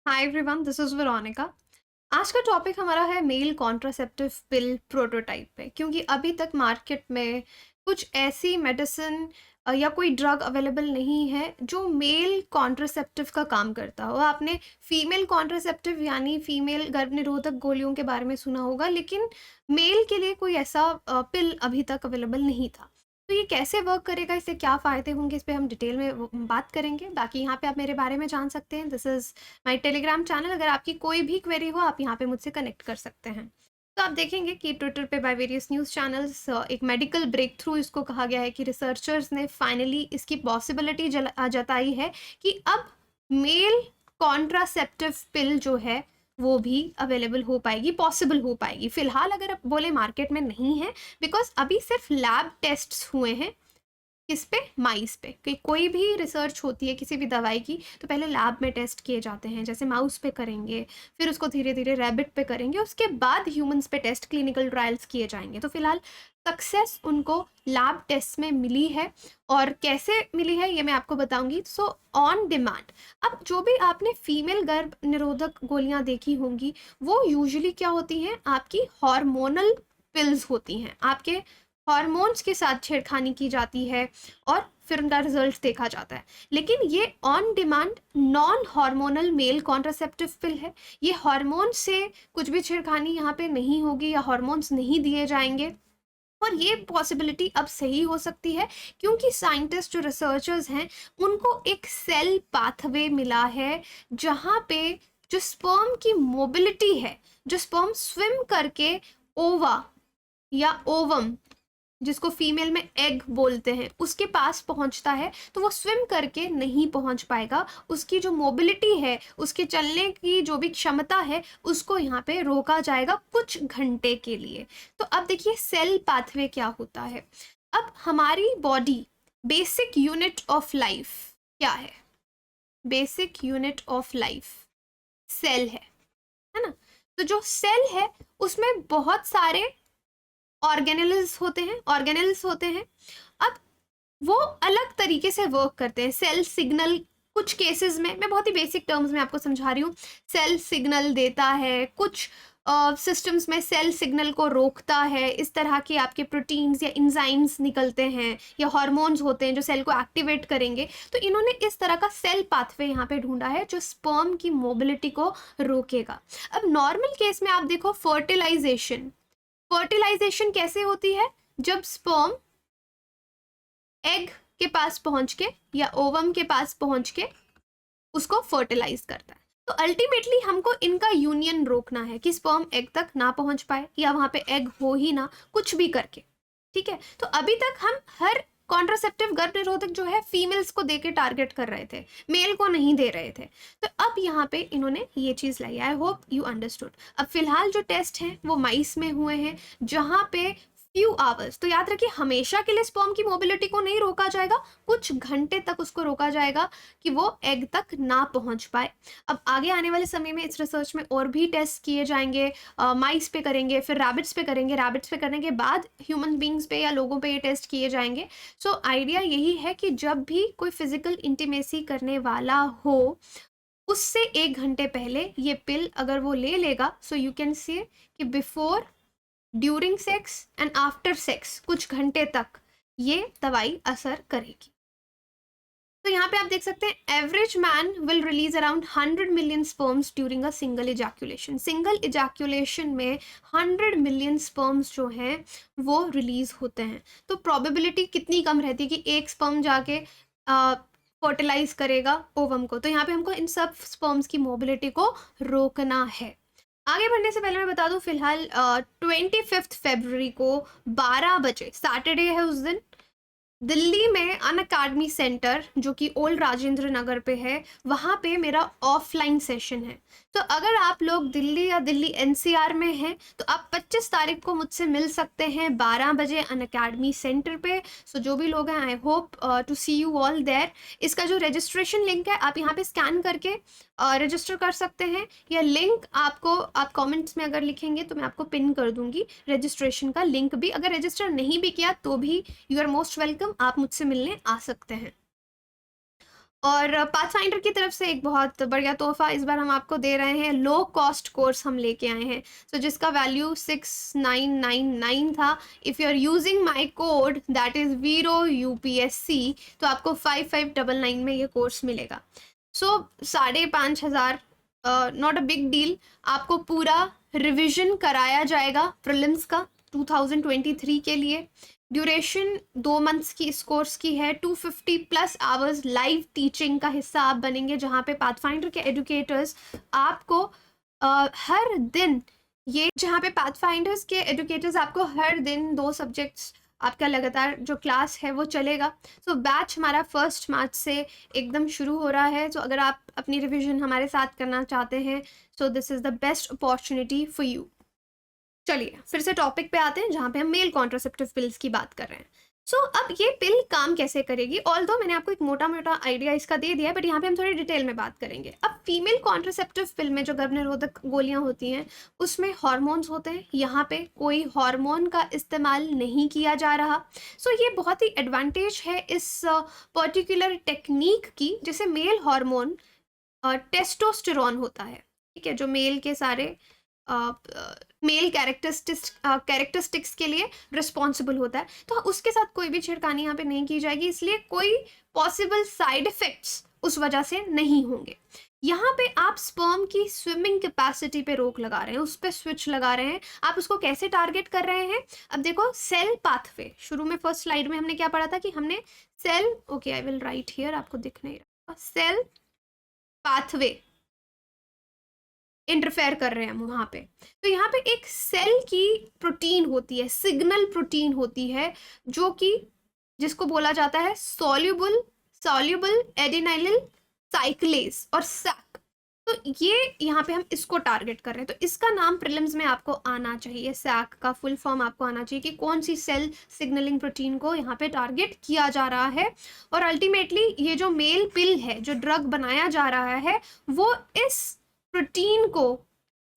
Hi everyone, this is Veronica. आज का topic हमारा है मेल कॉन्ट्रासेप्टिव पिल प्रोटोटाइप पे, क्योंकि अभी तक मार्केट में कुछ ऐसी मेडिसिन या कोई ड्रग अवेलेबल नहीं है जो मेल कॉन्ट्रासेप्टिव का काम करता हो। आपने फीमेल कॉन्ट्रासेप्टिव यानी फीमेल गर्भनिरोधक गोलियों के बारे में सुना होगा, लेकिन मेल के लिए कोई ऐसा पिल अभी तक अवेलेबल नहीं था। तो ये कैसे वर्क करेगा, इससे क्या फ़ायदे होंगे, इस पे हम डिटेल में बात करेंगे। बाकी यहाँ पे आप मेरे बारे में जान सकते हैं। This is my Telegram channel. अगर आपकी कोई भी क्वेरी हो, आप यहाँ पे मुझसे कनेक्ट कर सकते हैं। तो आप देखेंगे कि ट्विटर पे बाय वेरियस न्यूज़ चैनल्स एक मेडिकल ब्रेक थ्रू इसको कहा गया है कि रिसर्चर्स ने फाइनली इसकी पॉसिबिलिटी जताई है कि अब मेल कॉन्ट्रासेप्टिव पिल जो है वो भी अवेलेबल हो पाएगी, पॉसिबल हो पाएगी। फिलहाल अगर आप बोले मार्केट में नहीं है, बिकॉज अभी सिर्फ लैब टेस्ट्स हुए हैं। किस पे? माइस पे। कि कोई भी रिसर्च होती है किसी भी दवाई की तो पहले लैब में टेस्ट किए जाते हैं, जैसे माउस पे करेंगे, फिर उसको धीरे धीरे रैबिट पे करेंगे, उसके बाद ह्यूमंस पे टेस्ट, क्लिनिकल ट्रायल्स किए जाएंगे। तो फिलहाल सक्सेस उनको लैब टेस्ट में मिली है। और कैसे मिली है ये मैं आपको बताऊंगी। सो ऑन डिमांड, अब जो भी आपने फीमेल गर्भ निरोधक गोलियां देखी होंगी वो यूजुअली क्या होती हैं, आपकी हार्मोनल पिल्स होती हैं। आपके हॉर्मोन्स के साथ छेड़खानी की जाती है और फिर उनका रिजल्ट देखा जाता है। लेकिन ये on demand non hormonal male contraceptive pill है। ये हार्मोन से कुछ भी छेड़खानी यहाँ पे नहीं होगी या हार्मोन्स नहीं दिए जाएंगे। और ये पॉसिबिलिटी अब सही हो सकती है क्योंकि साइंटिस्ट जो रिसर्चर्स हैं उनको एक सेल पाथवे मिला है जहाँ पे जो स्पर्म की मोबिलिटी है, जो स्पर्म स्विम करके ओवा या ओवम, जिसको फीमेल में एग बोलते हैं, उसके पास पहुंचता है, तो वो स्विम करके नहीं पहुंच पाएगा। उसकी जो मोबिलिटी है, उसके चलने की जो भी क्षमता है, उसको यहाँ पे रोका जाएगा कुछ घंटे के लिए। तो अब देखिए सेल पाथवे क्या होता है। अब हमारी body basic unit of life क्या है? Basic unit of life cell है ना। तो जो सेल है उसमें बहुत सारे ऑर्गेनेल्स होते हैं। अब वो अलग तरीके से वर्क करते हैं। सेल सिग्नल कुछ केसेस में, मैं बहुत ही बेसिक टर्म्स में आपको समझा रही हूँ, सेल सिग्नल देता है, कुछ सिस्टम्स में सेल सिग्नल को रोकता है। इस तरह के आपके प्रोटीन्स या इंजाइम्स निकलते हैं या हार्मोन्स होते हैं जो सेल को एक्टिवेट करेंगे। तो इन्होंने इस तरह का सेल पाथवे यहाँ पे ढूंढा है जो स्पर्म की मोबिलिटी को रोकेगा। अब नॉर्मल केस में आप देखो फर्टिलाइजेशन, फर्टिलाइजेशन कैसे होती है? जब स्पर्म एग के पास पहुंच के या ओवम के पास पहुंच के उसको फर्टिलाइज करता है। तो अल्टीमेटली हमको इनका यूनियन रोकना है कि स्पर्म एग तक ना पहुंच पाए या वहां पे एग हो ही ना, कुछ भी करके। ठीक है, तो अभी तक हम हर कॉन्ट्रासेप्टिव गर्भ निरोधक जो है फीमेल्स को देके टारगेट कर रहे थे, मेल को नहीं दे रहे थे। तो अब यहाँ पे इन्होंने ये चीज लाई। I hope you understood. अब फिलहाल जो टेस्ट हैं वो माइस में हुए हैं जहाँ पे फ्यू आवर्स, तो याद रखिए हमेशा के लिए स्पर्म की मोबिलिटी को नहीं रोका जाएगा, कुछ घंटे तक उसको रोका जाएगा कि वो एग तक ना पहुंच पाए। अब आगे आने वाले समय में इस रिसर्च में और भी टेस्ट किए जाएंगे। माइस पे करेंगे, फिर रैबिट्स पे करेंगे, रैबिट्स पे करने के बाद ह्यूमन बींग्स पे या लोगों पे ये टेस्ट किए जाएंगे। सो आइडिया यही है कि जब भी कोई फिजिकल इंटीमेसी करने वाला हो उससे 1 घंटे पहले ये पिल अगर वो ले लेगा, सो यू कैन सी कि before, during sex and after sex कुछ घंटे तक ये दवाई असर करेगी। तो यहाँ पे आप देख सकते हैं average man will release around 100 million sperms during a single ejaculation. Single ejaculation में 100 मिलियन स्पर्म्स जो हैं वो रिलीज होते हैं। तो प्रोबेबिलिटी कितनी कम रहती है कि एक स्पर्म जाके फर्टिलाइज करेगा ओवम को। तो यहाँ पे हमको इन सब स्पर्म्स की मोबिलिटी को रोकना है। आगे बढ़ने से पहले मैं बता दूं, फिलहाल 25 फरवरी को 12 बजे, सैटरडे है उस दिन, दिल्ली में अन अकाडमी सेंटर जो कि ओल्ड राजेंद्र नगर पे है, वहाँ पे मेरा ऑफलाइन सेशन है। तो अगर आप लोग दिल्ली या दिल्ली एनसीआर में हैं तो आप 25 तारीख को मुझसे मिल सकते हैं 12 बजे अन अकाडमी सेंटर पे। सो जो भी लोग हैं, I hope to see you all there. इसका जो रजिस्ट्रेशन लिंक है आप यहाँ पे स्कैन करके रजिस्टर कर सकते हैं, या लिंक आपको, आप कमेंट्स में अगर लिखेंगे तो मैं आपको पिन कर दूंगी रजिस्ट्रेशन का लिंक भी। अगर रजिस्टर नहीं भी किया तो भी यू आर मोस्ट वेलकम, आप मुझसे मिलने आ सकते हैं। और पाथफाइंडर की तरफ से एक बहुत बढ़िया तोहफा इस बार हम आपको दे रहे हैं, लो कॉस्ट कोर्स हम लेके आए हैं। सो जिसका वैल्यू 6999 था। If you are using my code that is वीरो UPSC, तो आपको 5599 में ये कोर्स मिलेगा। So 5500, not a big deal. आपको पूरा रिविजन कराया जाएगा प्रीलिम्स का 2023 के लिए। ड्यूरेशन 2 मंथ्स की इस कोर्स की है। 250+ आवर्स लाइव टीचिंग का हिस्सा आप बनेंगे, जहाँ पे पाथफाइंडर के एजुकेटर्स आपको हर दिन, ये जहाँ पे पाथफाइंडर्स के एजुकेटर्स आपको हर दिन 2 सब्जेक्ट्स आपका लगातार जो क्लास है वो चलेगा। सो बैच हमारा 1 मार्च से एकदम शुरू हो रहा है। सो अगर आप अपनी रिविजन हमारे साथ करना चाहते हैं, so this is the best opportunity for you. चलिए फिर से टॉपिक पे आते हैं, जहाँ पे हम मेल कॉन्ट्रासेप्टिव पिल्स की बात कर रहे हैं। सो अब ये पिल काम कैसे करेगी, ऑल्दो मैंने आपको एक मोटा मोटा आइडिया इसका दे दिया है, बट यहाँ पे हम थोड़ी डिटेल में बात करेंगे। अब फीमेल कॉन्ट्रासेप्टिव पिल में जो गर्भनिरोधक गोलियां होती हैं, उसमें हॉर्मोन्स होते हैं। यहाँ पे कोई हार्मोन का इस्तेमाल नहीं किया जा रहा। सो ये बहुत ही एडवांटेज है इस पर्टिकुलर टेक्निक की, जिसे मेल हार्मोन टेस्टोस्टेरॉन होता है, ठीक है, जो मेल के सारे मेल कैरेक्टरिस्टिक्स के लिए रिस्पॉन्सिबल होता है। तो उसके साथ कोई भी छिड़कानी यहाँ पे नहीं की जाएगी, इसलिए कोई पॉसिबल साइड इफेक्ट्स उस वजह से नहीं होंगे। यहाँ पे आप स्पर्म की स्विमिंग कैपेसिटी पे रोक लगा रहे हैं, उस पर स्विच लगा रहे हैं। आप उसको कैसे टारगेट कर रहे हैं? अब देखो, सेल पाथवे, शुरू में फर्स्ट स्लाइड में हमने क्या पढ़ा था कि हमने cell, okay I will write here, आपको दिख नहीं रहा, सेल पाथवे इंटरफेयर कर रहे हैं हम वहाँ पे। तो यहाँ पे एक सेल की प्रोटीन होती है, सिग्नल प्रोटीन होती है, जो कि जिसको बोला जाता है सॉल्युबल एडेनिल साइक्लेज और सैक। तो ये यहाँ पे हम इसको टारगेट कर रहे हैं। तो इसका नाम प्रीलिम्स में आपको आना चाहिए, सैक का फुल फॉर्म आपको आना चाहिए कि कौन सी सेल सिग्नलिंग प्रोटीन को यहाँ पे टारगेट किया जा रहा है। और अल्टीमेटली ये जो मेल पिल है, जो ड्रग बनाया जा रहा है, वो इस प्रोटीन को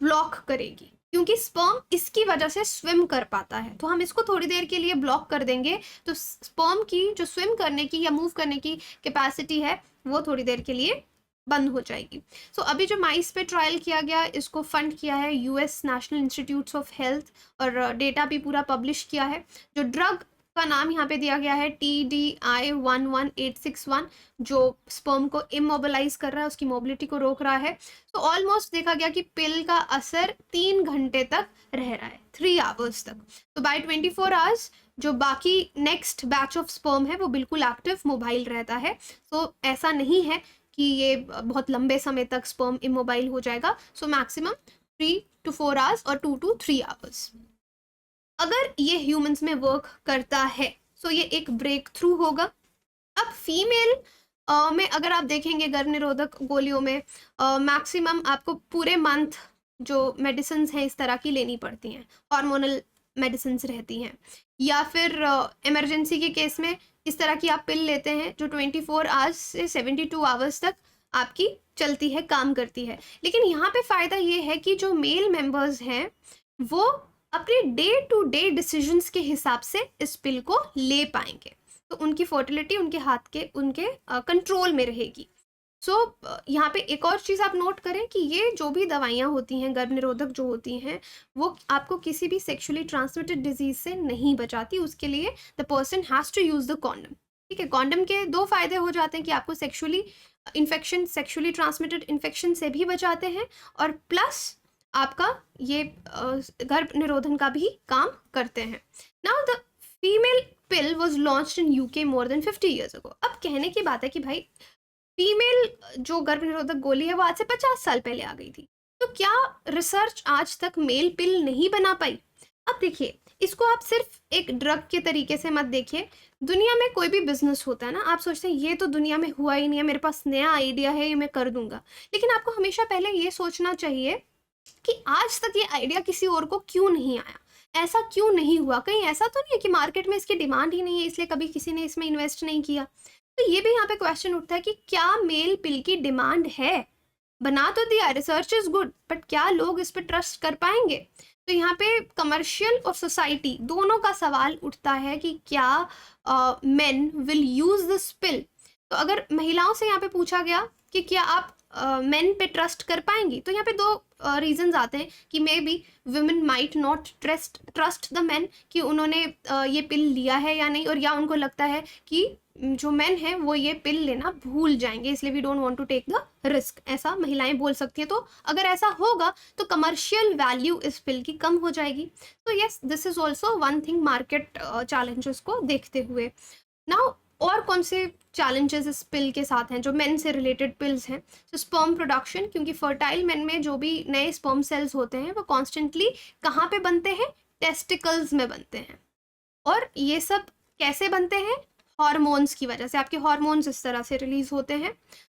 ब्लॉक करेगी, क्योंकि स्पर्म इसकी वजह से स्विम कर पाता है। तो हम इसको थोड़ी देर के लिए ब्लॉक कर देंगे, तो स्पर्म की जो स्विम करने की या मूव करने की कैपेसिटी है, वो थोड़ी देर के लिए बंद हो जाएगी। सो अभी जो माइस पे ट्रायल किया गया, इसको फंड किया है US national institutes of health, और डेटा भी पूरा पब्लिश किया है। जो ड्रग का नाम यहाँ पे दिया गया है TDI-11861, जो स्पर्म को इमोबिलाइज कर रहा है, उसकी मोबिलिटी को रोक रहा है। तो ऑलमोस्ट देखा गया कि पिल का असर 3 घंटे तक रह रहा है, 3 आवर्स तक। तो बाय 24 आवर्स जो बाकी नेक्स्ट बैच ऑफ स्पर्म है, वो बिल्कुल एक्टिव मोबाइल रहता है। तो ऐसा नहीं है कि ये बहुत लंबे समय तक स्पर्म इमोबाइल हो जाएगा। सो मैक्सिमम 3 to 4 आवर्स और 2 to 3 आवर्स। अगर ये ह्यूमंस में वर्क करता है, सो ये एक ब्रेक थ्रू होगा। अब फीमेल में अगर आप देखेंगे गर्भनिरोधक गोलियों में मैक्सिमम आपको पूरे मंथ जो मेडिसिन हैं इस तरह की लेनी पड़ती हैं, हार्मोनल मेडिसिन रहती हैं, या फिर इमरजेंसी के केस में इस तरह की आप पिल लेते हैं जो 24 आवर्स से 72 आवर्स तक आपकी चलती है, काम करती है। लेकिन यहाँ पे फ़ायदा ये है कि जो मेल मेंबर्स हैं वो अपने डे टू डे डिसीजंस के हिसाब से इस पिल को ले पाएंगे, तो उनकी फर्टिलिटी उनके हाथ के, उनके कंट्रोल में रहेगी। सो यहाँ पे एक और चीज़ आप नोट करें कि ये जो भी दवाइयाँ होती हैं गर्भनिरोधक जो होती हैं, वो आपको किसी भी सेक्सुअली ट्रांसमिटेड डिजीज से नहीं बचाती। उसके लिए the person has to use the condom, ठीक है। कॉन्डम के 2 फायदे हो जाते हैं कि आपको सेक्सुअली ट्रांसमिटेड इन्फेक्शन से भी बचाते हैं, और प्लस आपका ये गर्भ निरोधन का भी काम करते हैं। Now the female pill was launched in UK more than 50 years ago। अब कहने की बात है कि भाई फीमेल जो गर्भ निरोधक गोली है वो आज से 50 साल पहले आ गई थी, तो क्या रिसर्च आज तक मेल पिल नहीं बना पाई? अब देखिए, इसको आप सिर्फ एक ड्रग के तरीके से मत देखिए। दुनिया में कोई भी बिजनेस होता है ना, आप सोचते हैं ये तो दुनिया में हुआ ही नहीं है, मेरे पास नया आइडिया है, ये मैं कर दूंगा। लेकिन आपको हमेशा पहले ये सोचना चाहिए कि आज तक ये आइडिया किसी और को क्यों नहीं आया, ऐसा क्यों नहीं हुआ? कहीं ऐसा तो नहीं है कि मार्केट में इसकी डिमांड ही नहीं है, इसलिए कभी किसी ने इसमें इन्वेस्ट नहीं किया? तो ये भी यहाँ पे क्वेश्चन उठता है कि क्या मेल पिल की डिमांड है? बना तो दिया, रिसर्च इज गुड, बट क्या लोग इस पर ट्रस्ट कर पाएंगे? तो यहाँ पे कमर्शियल और सोसाइटी दोनों का सवाल उठता है कि क्या मेन विल यूज दिस पिल तो अगर महिलाओं से यहाँ पे पूछा गया कि क्या आप मेन पे ट्रस्ट कर पाएंगी, तो यहाँ पे दो रीजंस आते हैं कि may be women might not trust the man, कि उन्होंने ये पिल लिया है या नहीं, और या उनको लगता है कि जो मेन है वो ये पिल लेना भूल जाएंगे, इसलिए we don't want to take the risk, ऐसा महिलाएं बोल सकती हैं। तो अगर ऐसा होगा तो कमर्शियल वैल्यू इस पिल की कम हो जाएगी। तो yes, this is also one thing market challenges को देखते हुए। नाउ और कौन से चैलेंजेस इस पिल के साथ हैं जो मेन से रिलेटेड पिल्स हैं? तो स्पर्म प्रोडक्शन, क्योंकि फर्टाइल मेन में जो भी नए स्पर्म सेल्स होते हैं वो कॉन्स्टेंटली कहाँ पे बनते हैं? टेस्टिकल्स में बनते हैं। और ये सब कैसे बनते हैं? हार्मोन्स की वजह से। आपके हार्मोन्स इस तरह से रिलीज होते हैं।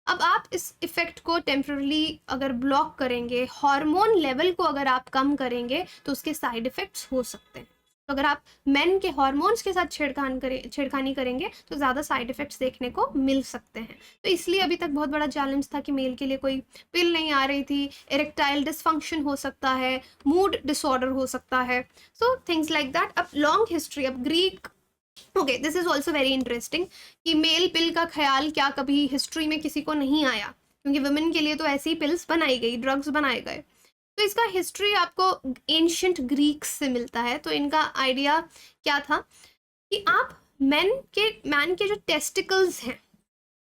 अब आप इस इफेक्ट को टेम्पररी अगर ब्लॉक करेंगे, हार्मोन लेवल को अगर आप कम करेंगे, तो उसके साइड इफेक्ट्स हो सकते हैं। तो अगर आप मेन के हार्मोन्स के साथ छेड़खानी करेंगे तो ज़्यादा साइड इफेक्ट्स देखने को मिल सकते हैं। तो इसलिए अभी तक बहुत बड़ा चैलेंज था कि मेल के लिए कोई पिल नहीं आ रही थी। इरेक्टाइल डिसफंक्शन हो सकता है, मूड डिसऑर्डर हो सकता है, सो थिंग्स लाइक दैट। अब लॉन्ग हिस्ट्री, अब Greek, okay, this is also very interesting कि मेल पिल का ख्याल क्या कभी हिस्ट्री में किसी को नहीं आया, क्योंकि वुमेन के लिए तो ऐसी पिल्स बनाई गई, ड्रग्स बनाए गए। तो इसका हिस्ट्री आपको एंशियंट ग्रीक्स से मिलता है। तो इनका आइडिया क्या था कि आप मैन के जो टेस्टिकल्स हैं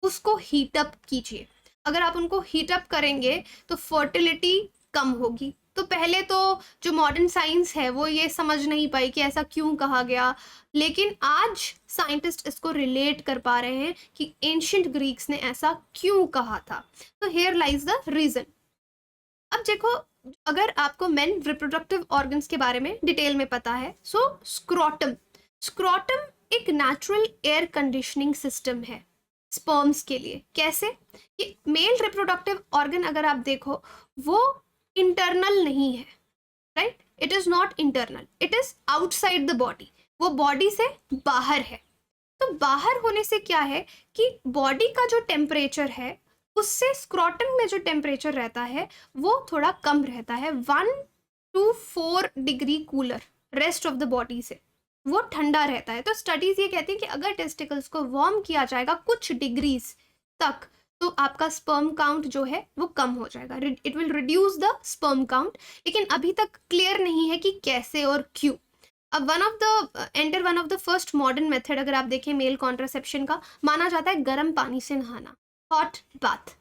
उसको हीटअप कीजिए। अगर आप उनको हीटअप करेंगे तो फर्टिलिटी कम होगी। तो पहले तो जो मॉडर्न साइंस है वो ये समझ नहीं पाई कि ऐसा क्यों कहा गया, लेकिन आज साइंटिस्ट इसको रिलेट कर पा रहे हैं कि एंशियंट ग्रीक्स ने ऐसा क्यों कहा था। तो हियर लाइज द रीजन। अब देखो, अगर आपको मेन रिप्रोडक्टिव ऑर्गन्स के बारे में डिटेल में पता है, सो स्क्रोटम एक नेचुरल एयर कंडीशनिंग सिस्टम है स्पर्म्स के लिए। कैसे? कि मेल रिप्रोडक्टिव ऑर्गन अगर आप देखो वो इंटरनल नहीं है, right? It is not internal, it is outside the body, वो बॉडी से बाहर है। तो बाहर होने से क्या है कि बॉडी का जो टेम्परेचर है उससे स्क्रोटम में जो टेम्परेचर रहता है वो थोड़ा कम रहता है, 1 to 4 degree cooler rest of the body से, वो ठंडा रहता है। तो स्टडीज ये कहती है कि अगर टेस्टिकल्स को वार्म किया जाएगा कुछ डिग्रीज तक, तो आपका स्पर्म काउंट जो है वो कम हो जाएगा, it will reduce the sperm count. लेकिन अभी तक क्लियर नहीं है कि कैसे और क्यों। अब one of the first modern method अगर आप देखें मेल कॉन्ट्रासेप्शन का, माना जाता है गर्म पानी से नहाना, हॉट बाथ।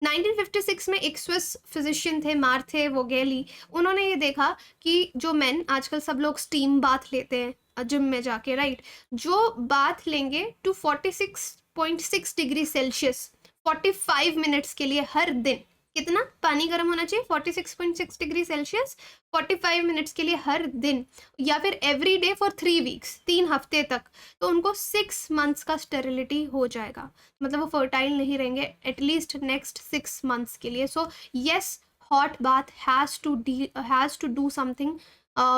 1956 में एक स्विस फिजिशियन थे, मार्थे वोगेली, उन्होंने ये देखा कि जो मेन, आजकल सब लोग स्टीम बाथ लेते हैं जिम में जाके, राइट? जो बाथ लेंगे टू 46.6 डिग्री सेल्सियस 45 मिनट्स के लिए हर दिन, कितना पानी गर्म होना चाहिए? 46.6 डिग्री सेल्सियस 45 मिनट्स के लिए हर दिन, या फिर एवरी डे फॉर 3 वीक्स, 3 हफ्ते तक, तो उनको 6 मंथ्स का स्टेरिलिटी हो जाएगा। मतलब वो फर्टाइल नहीं रहेंगे एटलीस्ट नेक्स्ट 6 मंथ्स के लिए। So yes, hot bath has to do something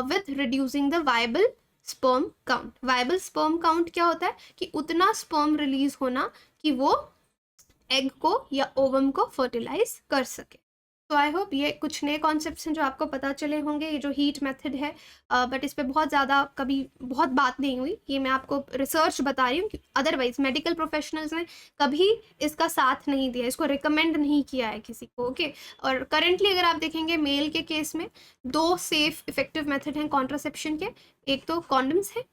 with reducing the viable sperm count. Viable sperm count क्या होता है? कि उतना स्पर्म रिलीज होना कि वो एग को या ओवम को फर्टिलाइज कर सके। तो आई होप ये कुछ नए कॉन्सेप्ट्स हैं जो आपको पता चले होंगे। ये जो हीट मेथड है, बट इस पर बहुत ज़्यादा कभी बहुत बात नहीं हुई, ये मैं आपको रिसर्च बता रही हूँ। अदरवाइज मेडिकल प्रोफेशनल्स ने कभी इसका साथ नहीं दिया, इसको रिकमेंड नहीं किया है किसी को, ओके? और करेंटली अगर आप देखेंगे मेल के केस में 2 सेफ इफेक्टिव मेथड हैं कॉन्ट्रासेप्शन के। एक तो कॉन्डम्स है,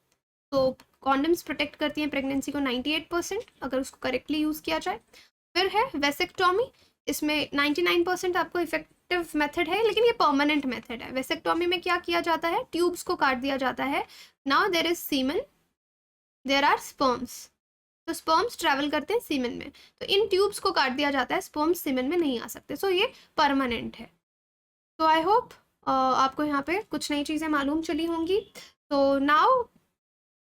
तो कॉन्डम्स प्रोटेक्ट करती हैं प्रेगनेंसी को 98% अगर उसको करेक्टली यूज़ किया जाए। फिर है वेसेक्टॉमी, इसमें 99% आपको इफेक्टिव मेथड है, लेकिन ये परमानेंट मेथड है। वेसेक्टॉमी में क्या किया जाता है? ट्यूब्स को काट दिया जाता है। Now there is semen, there are sperms, तो स्पर्म्स ट्रैवल करते हैं सीमन में, तो इन ट्यूब्स को काट दिया जाता है, स्पर्म्स सीमन में नहीं आ सकते। सो ये परमानेंट है। तो आई होप आपको यहाँ पे कुछ नई चीज़ें मालूम चली होंगी। तो नाउ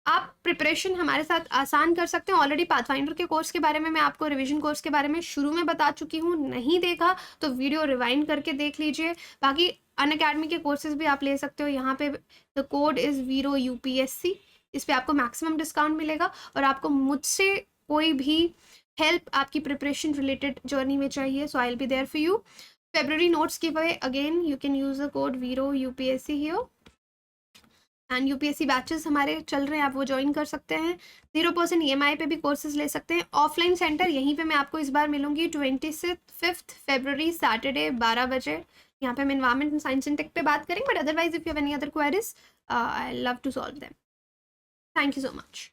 आप प्रिपरेशन हमारे साथ आसान कर सकते हैं। ऑलरेडी पाथफाइंडर के कोर्स के बारे में मैं आपको रिवीजन कोर्स के बारे में शुरू में बता चुकी हूँ, नहीं देखा तो वीडियो रिवाइंड करके देख लीजिए। बाकी अनअकैडमी के कोर्सेज भी आप ले सकते हो। यहाँ पे द कोड इज़ वीरो UPSC, इस पर आपको मैक्सिमम डिस्काउंट मिलेगा। और आपको मुझसे कोई भी हेल्प आपकी प्रिपरेशन रिलेटेड जर्नी में चाहिए, so I will be there for you. February notes giveaway, again you can use the code VIRO UPSC here, and UPSC batches हमारे चल रहे हैं, आप वो ज्वाइन कर सकते हैं। 0% EMI पे भी कोर्सेज ले सकते हैं। ऑफलाइन सेंटर यहीं पे मैं आपको इस बार मिलूंगी 25 फरवरी सैटरडे 12 बजे। यहाँ पे हम environment and science and tech पे बात करेंगे, but otherwise if you have any other queries I love to solve them. Thank you so much.